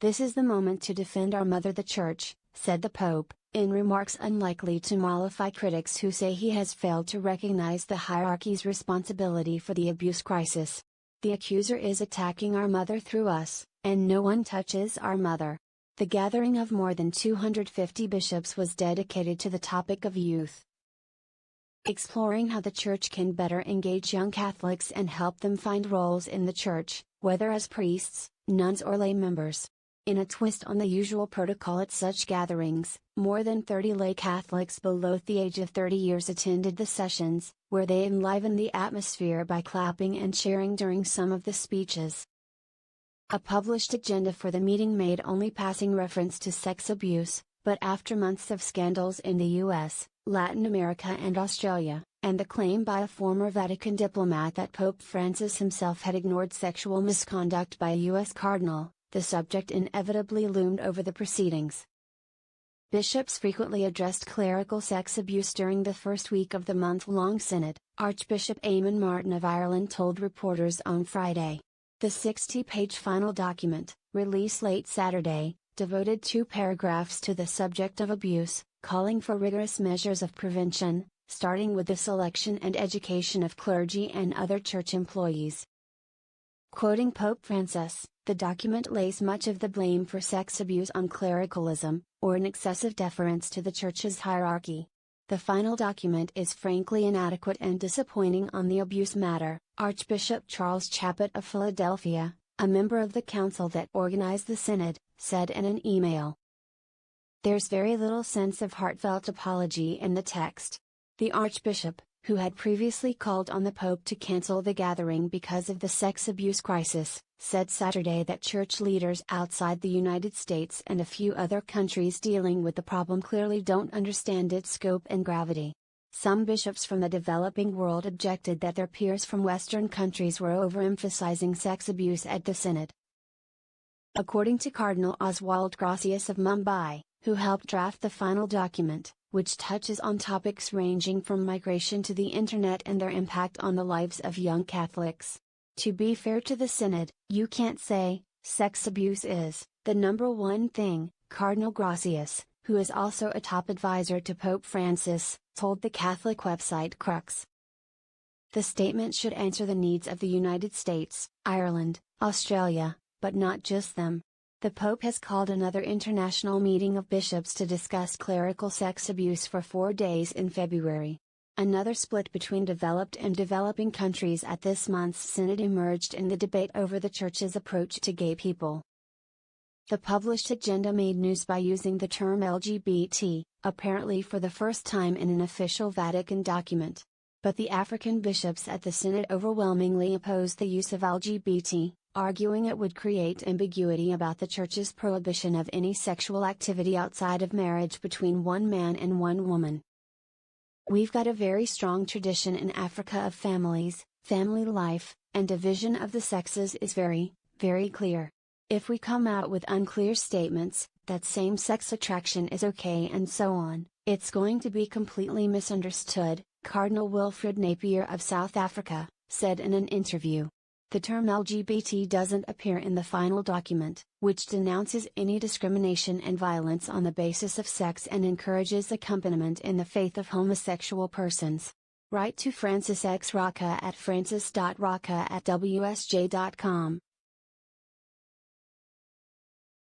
"This is the moment to defend our mother the Church," said the Pope, in remarks unlikely to mollify critics who say he has failed to recognize the hierarchy's responsibility for the abuse crisis. "The accuser is attacking our mother through us, and no one touches our mother." The gathering of more than 250 bishops was dedicated to the topic of youth, exploring how the Church can better engage young Catholics and help them find roles in the Church, whether as priests, nuns or lay members. In a twist on the usual protocol at such gatherings, more than 30 lay Catholics below the age of 30 years attended the sessions, where they enlivened the atmosphere by clapping and cheering during some of the speeches. A published agenda for the meeting made only passing reference to sex abuse, but after months of scandals in the US, Latin America and Australia, and the claim by a former Vatican diplomat that Pope Francis himself had ignored sexual misconduct by a US cardinal, the subject inevitably loomed over the proceedings. Bishops frequently addressed clerical sex abuse during the first week of the month-long synod, Archbishop Eamon Martin of Ireland told reporters on Friday. The 60-page final document, released late Saturday, devoted 2 paragraphs to the subject of abuse, calling for rigorous measures of prevention, starting with the selection and education of clergy and other church employees. Quoting Pope Francis, the document lays much of the blame for sex abuse on clericalism, or an excessive deference to the Church's hierarchy. The final document is frankly inadequate and disappointing on the abuse matter, Archbishop Charles Chaput of Philadelphia, a member of the council that organized the synod, said in an email. "There's very little sense of heartfelt apology in the text." The Archbishop, who had previously called on the Pope to cancel the gathering because of the sex abuse crisis, said Saturday that church leaders outside the United States and a few other countries dealing with the problem clearly don't understand its scope and gravity. Some bishops from the developing world objected that their peers from Western countries were overemphasizing sex abuse at the synod. According to Cardinal Oswald Gracias of Mumbai, who helped draft the final document, which touches on topics ranging from migration to the Internet and their impact on the lives of young Catholics. To be fair to the synod, you can't say, sex abuse is the number one thing, Cardinal Gracias, who is also a top advisor to Pope Francis, told the Catholic website Crux. The statement should answer the needs of the United States, Ireland, Australia, but not just them. The Pope has called another international meeting of bishops to discuss clerical sex abuse for 4 days in February. Another split between developed and developing countries at this month's synod emerged in the debate over the Church's approach to gay people. The published agenda made news by using the term LGBT, apparently for the first time in an official Vatican document. But the African bishops at the synod overwhelmingly opposed the use of LGBT, arguing it would create ambiguity about the Church's prohibition of any sexual activity outside of marriage between one man and one woman. "We've got a very strong tradition in Africa of families, family life, and division of the sexes is very, very clear. If we come out with unclear statements, that same-sex attraction is okay and so on, it's going to be completely misunderstood," Cardinal Wilfred Napier of South Africa, said in an interview. The term LGBT doesn't appear in the final document, which denounces any discrimination and violence on the basis of sex and encourages accompaniment in the faith of homosexual persons. Write to Francis X. Rocca at francis.rocca@wsj.com.